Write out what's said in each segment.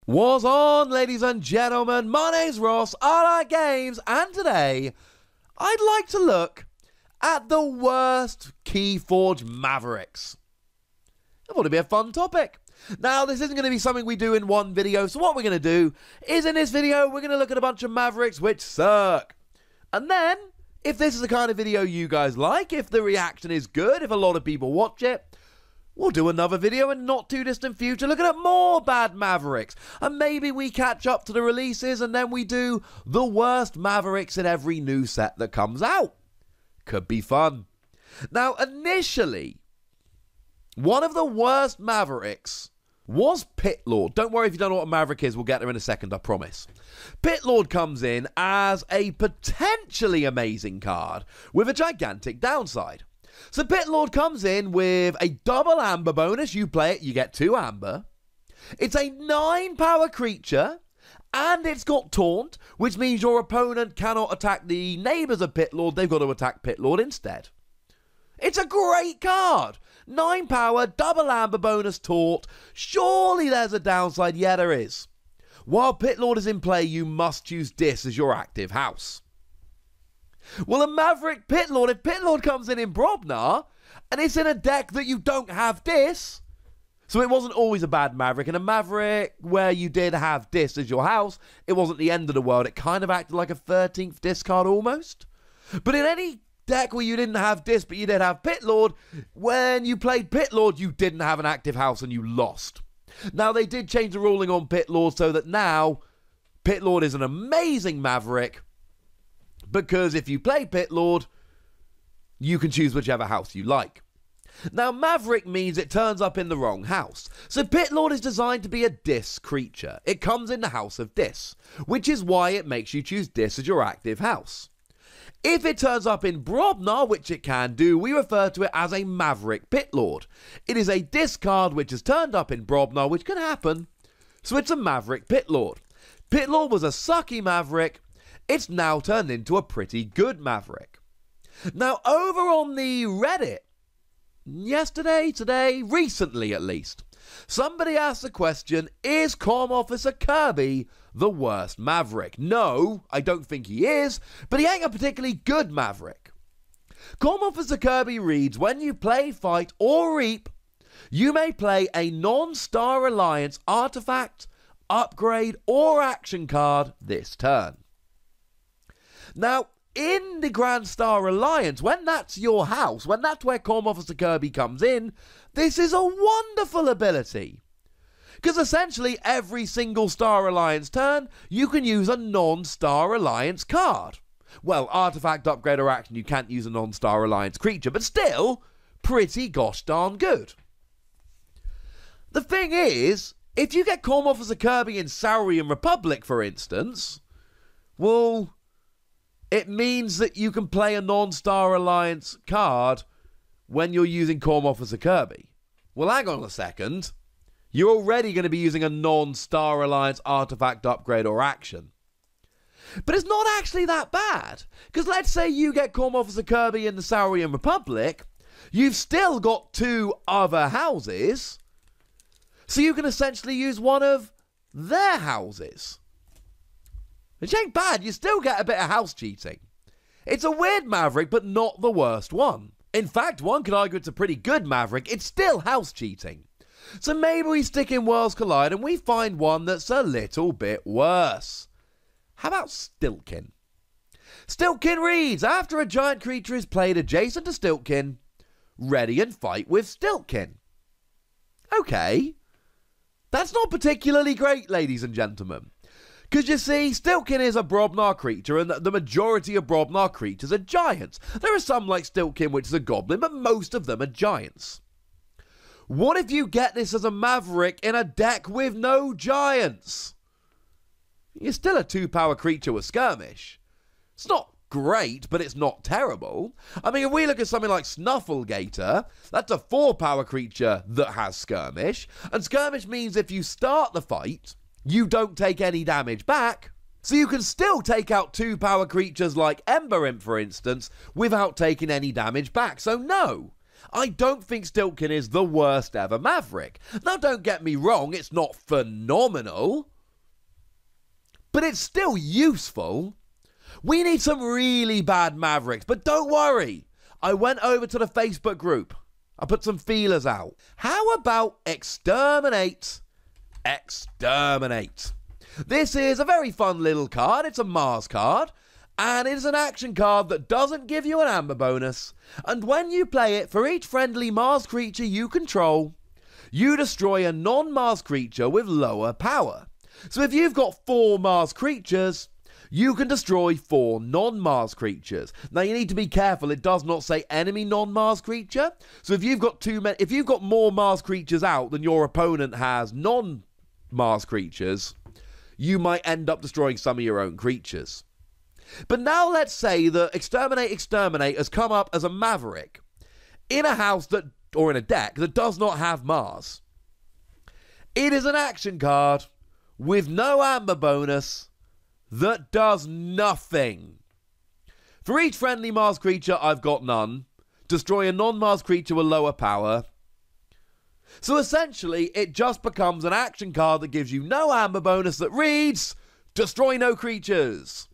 What's on, ladies and gentlemen? My name's Ross, I like games, and today I'd like to look at the worst Keyforge Mavericks. I thought it'd be a fun topic. Now, this isn't going to be something we do in one video, so what we're going to do is in this video, we're going to look at a bunch of Mavericks which suck. And then, if this is the kind of video you guys like, if the reaction is good, if a lot of people watch it, we'll do another video in not too distant future looking at more bad Mavericks. And maybe we catch up to the releases and then we do the worst Mavericks in every new set that comes out. Could be fun. Now, initially, one of the worst Mavericks was Pitlord. Don't worry if you don't know what a Maverick is, we'll get there in a second, I promise. Pitlord comes in as a potentially amazing card with a gigantic downside. So Pitlord comes in with a double amber bonus. You play it, you get 2 amber. It's a 9 power creature, and it's got taunt, which means your opponent cannot attack the neighbours of Pitlord. They've got to attack Pitlord instead. It's a great card. 9 power, double amber bonus, taunt. Surely there's a downside. Yeah, there is. While Pitlord is in play, you must choose Dis as your active house. Well, a Maverick Pitlord, if Pitlord comes in Brobnar, and it's in a deck that you don't have Dis, so it wasn't always a bad Maverick. In a Maverick where you did have Dis as your house, it wasn't the end of the world. It kind of acted like a 13th discard almost. But in any deck where you didn't have Dis, but you did have Pitlord, when you played Pitlord, you didn't have an active house and you lost. Now, they did change the ruling on Pitlord so that now Pitlord is an amazing Maverick, because if you play Pitlord, you can choose whichever house you like. Now, Maverick means it turns up in the wrong house. So Pitlord is designed to be a Dis creature. It comes in the house of Dis, which is why it makes you choose Dis as your active house. If it turns up in Brobnar, which it can do, we refer to it as a Maverick Pitlord. It is a discard which has turned up in Brobnar, which can happen, so it's a Maverick Pitlord. Pitlord was a sucky Maverick. It's now turned into a pretty good Maverick. Now, over on the Reddit, yesterday, today, recently at least, somebody asked the question, is Comm Officer Kirby the worst Maverick? No, I don't think he is, but he ain't a particularly good Maverick. Comm Officer Kirby reads, when you play, fight, or reap, you may play a non-Star Alliance artifact, upgrade, or action card this turn. Now, in the Grand Star Alliance, when that's your house, when that's where Comm Officer Kirby comes in, this is a wonderful ability. Because essentially every single Star Alliance turn, you can use a non-Star Alliance card. Well, artifact, upgrade, or action, you can't use a non-Star Alliance creature, but still, pretty gosh darn good. The thing is, if you get Comm Officer Kirby in Saurian Republic, for instance, well, it means that you can play a non-Star Alliance card when you're using Comm Officer Kirby. Well, hang on a second. You're already going to be using a non-Star Alliance artifact, upgrade, or action. But it's not actually that bad. Because let's say you get Comm Officer Kirby in the Saurian Republic. You've still got 2 other houses. So you can essentially use one of their houses. Which ain't bad, you still get a bit of house cheating. It's a weird Maverick, but not the worst one. In fact, one could argue it's a pretty good Maverick, it's still house cheating. So maybe we stick in Worlds Collide and we find one that's a little bit worse. How about Stilt-kin? Stilt-kin reads, after a giant creature is played adjacent to Stilt-kin, ready and fight with Stilt-kin. Okay. That's not particularly great, ladies and gentlemen. Because you see, Stilt-kin is a Brobnar creature, and the majority of Brobnar creatures are giants. There are some like Stilt-kin, which is a goblin, but most of them are giants. What if you get this as a Maverick in a deck with no giants? You're still a 2-power creature with Skirmish. It's not great, but it's not terrible. I mean, if we look at something like Snufflegator, that's a 4-power creature that has Skirmish, and Skirmish means if you start the fight, you don't take any damage back, so you can still take out 2-power creatures like Ember Imp, for instance, without taking any damage back. So no, I don't think Stilt-kin is the worst ever Maverick. Now, don't get me wrong, it's not phenomenal, but it's still useful. We need some really bad Mavericks, but don't worry. I went over to the Facebook group. I put some feelers out. How about Exterminate? Exterminate. This is a very fun little card. It's a Mars card, and it is an action card that doesn't give you an amber bonus. And when you play it, for each friendly Mars creature you control, you destroy a non-Mars creature with lower power. So if you've got 4 Mars creatures, you can destroy 4 non-Mars creatures. Now you need to be careful, it does not say enemy non-Mars creature. So if you've got more Mars creatures out than your opponent has non-Mars creatures, you might end up destroying some of your own creatures. But now let's say that Exterminate has come up as a Maverick in a house that, or in a deck that does not have Mars. It is an action card with no amber bonus that does nothing. For each friendly Mars creature, I've got none. Destroy a non-Mars creature with lower power. So essentially, it just becomes an action card that gives you no amber bonus that reads, destroy no creatures.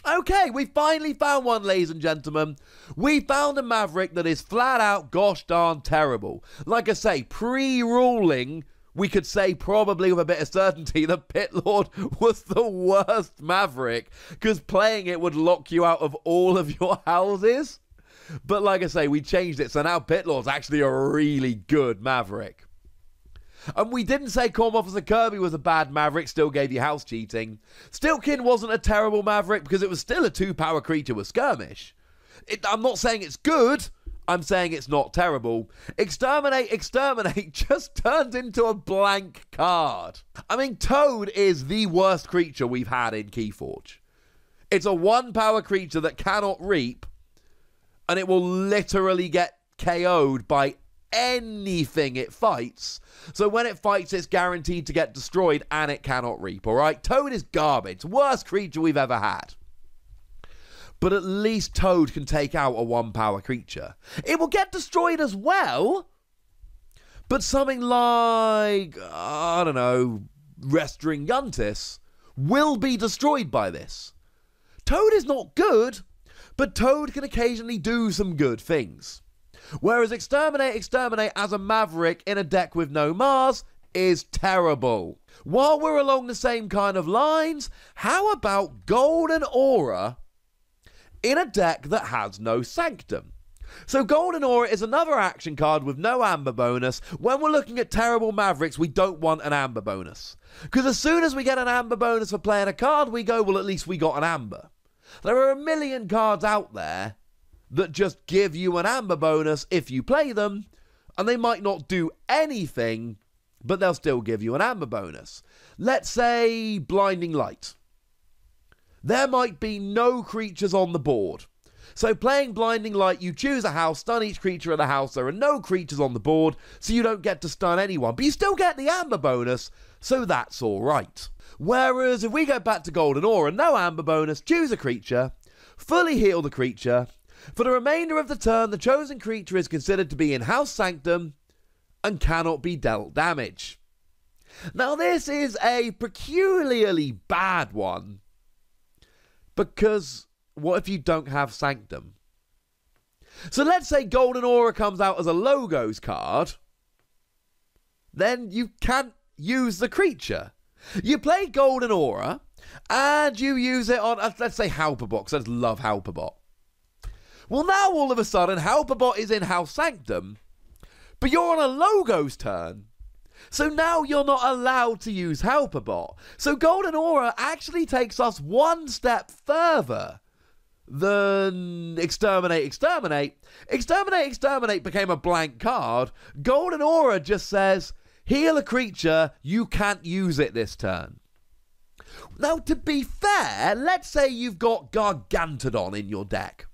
Okay, we finally found one, ladies and gentlemen. We found a Maverick that is flat out gosh darn terrible. Like I say, pre-ruling, we could say probably with a bit of certainty that Pitlord was the worst Maverick, because playing it would lock you out of all of your houses. But like I say, we changed it, so now Pitlord's actually a really good Maverick. And we didn't say Comm Officer Kirby was a bad Maverick, still gave you house cheating. Stilt-kin wasn't a terrible Maverick because it was still a 2-power creature with skirmish. I'm not saying it's good, I'm saying it's not terrible. Exterminate just turns into a blank card. I mean, Toad is the worst creature we've had in Keyforge. It's a 1-power creature that cannot reap, and it will literally get KO'd by anything it fights. So when it fights, it's guaranteed to get destroyed, and it cannot reap, alright? Toad is garbage. Worst creature we've ever had. But at least Toad can take out a 1-power creature. It will get destroyed as well, but something like, I don't know, Restringuntis will be destroyed by this. Toad is not good, but Toad can occasionally do some good things. Whereas Exterminate as a Maverick in a deck with no Mars is terrible. While we're along the same kind of lines, how about Golden Aura in a deck that has no Sanctum? So Golden Aura is another action card with no amber bonus. When we're looking at terrible Mavericks, we don't want an amber bonus. Because as soon as we get an amber bonus for playing a card, we go, well, at least we got an amber. There are a million cards out there that just give you an amber bonus if you play them, and they might not do anything, but they'll still give you an amber bonus. Let's say Blinding Light. There might be no creatures on the board. So playing Blinding Light, you choose a house, stun each creature in the house. There are no creatures on the board, so you don't get to stun anyone. But you still get the amber bonus, so that's alright. Whereas if we go back to Golden Aura, no amber bonus, choose a creature, fully heal the creature. For the remainder of the turn, the chosen creature is considered to be in House Sanctum and cannot be dealt damage. Now this is a peculiarly bad one, because what if you don't have Sanctum? So let's say Golden Aura comes out as a Logos card, then you can't use the creature. You play Golden Aura, and you use it on, let's say Halperbot, because I just love Halperbot. Well, now all of a sudden, Halperbot is in House Sanctum, but you're on a Logos turn. So now you're not allowed to use Halperbot. So Golden Aura actually takes us one step further than Exterminate. Exterminate became a blank card. Golden Aura just says, heal a creature, you can't use it this turn. Now, to be fair, let's say you've got Gargantodon in your deck.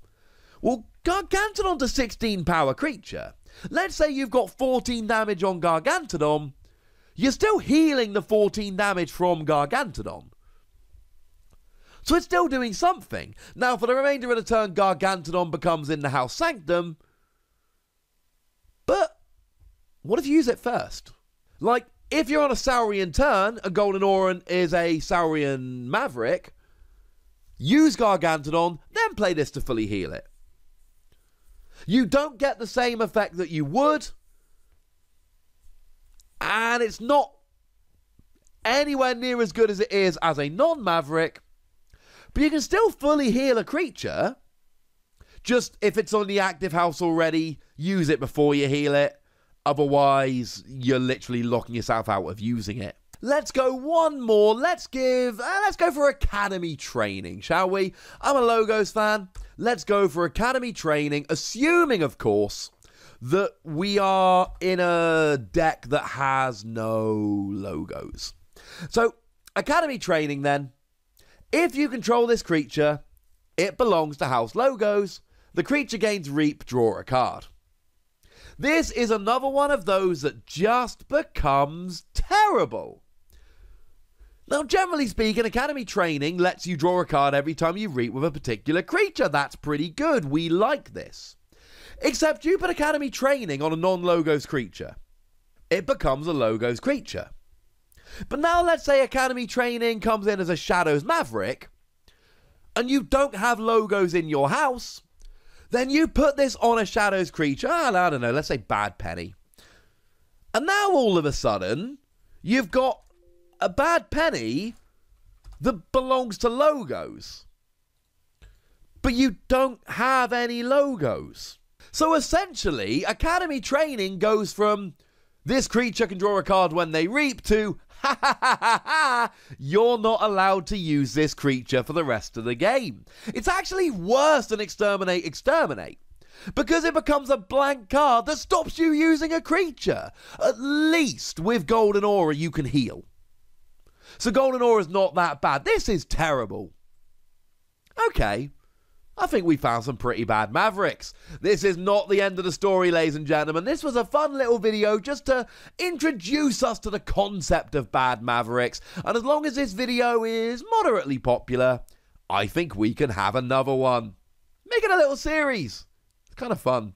Well, Gargantodon's a 16-power creature. Let's say you've got 14 damage on Gargantodon. You're still healing the 14 damage from Gargantodon. So it's still doing something. Now, for the remainder of the turn, Gargantodon becomes in the House Sanctum. But what if you use it first? Like, if you're on a Saurian turn, a Golden Oran is a Saurian Maverick, use Gargantodon, then play this to fully heal it. You don't get the same effect that you would, and it's not anywhere near as good as it is as a non-Maverick, but you can still fully heal a creature. Just if it's on the active house already, use it before you heal it. Otherwise, you're literally locking yourself out of using it. Let's go one more. Let's go for Academy Training, shall we? I'm a Logos fan. Let's go for Academy Training, assuming, of course, that we are in a deck that has no logos. So, Academy Training then. If you control this creature, it belongs to House Logos. The creature gains Reap, draw a card. This is another one of those that just becomes terrible. Now, generally speaking, Academy Training lets you draw a card every time you Reap with a particular creature. That's pretty good. We like this. Except you put Academy Training on a non-Logos creature. It becomes a Logos creature. But now let's say Academy Training comes in as a Shadows Maverick, and you don't have Logos in your house, then you put this on a Shadows creature, I don't know, let's say Bad Penny. And now all of a sudden, you've got a Bad Penny that belongs to Logos. But you don't have any Logos. So essentially, Academy Training goes from this creature can draw a card when they Reap to ha ha ha ha ha, you're not allowed to use this creature for the rest of the game. It's actually worse than Exterminate, because it becomes a blank card that stops you using a creature. At least with Golden Aura you can heal. So Golden Aura is not that bad. This is terrible. Okay. I think we found some pretty bad Mavericks. This is not the end of the story, ladies and gentlemen. This was a fun little video just to introduce us to the concept of bad Mavericks. And as long as this video is moderately popular, I think we can have another one. Make it a little series. It's kind of fun.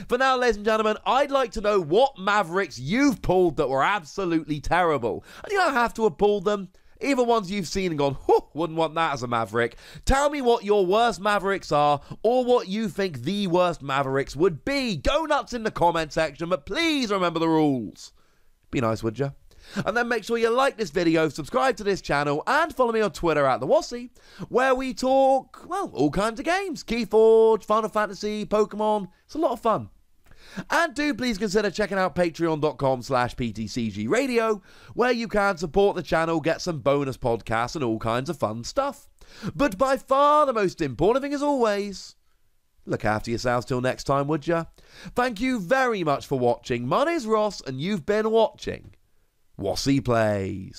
For now, ladies and gentlemen, I'd like to know what Mavericks you've pulled that were absolutely terrible. And you don't have to have pulled them. Even ones you've seen and gone, wouldn't want that as a Maverick. Tell me what your worst Mavericks are, or what you think the worst Mavericks would be. Go nuts in the comment section, but please remember the rules. Be nice, would you? And then make sure you like this video, subscribe to this channel, and follow me on Twitter at the Wossy, where we talk, well, all kinds of games. Keyforge, Final Fantasy, Pokemon. It's a lot of fun. And do please consider checking out patreon.com/PTCGradio, where you can support the channel, get some bonus podcasts and all kinds of fun stuff. But by far the most important thing, as always, look after yourselves till next time, would ya? Thank you very much for watching. My name's Ross, and you've been watching Wossy Plays.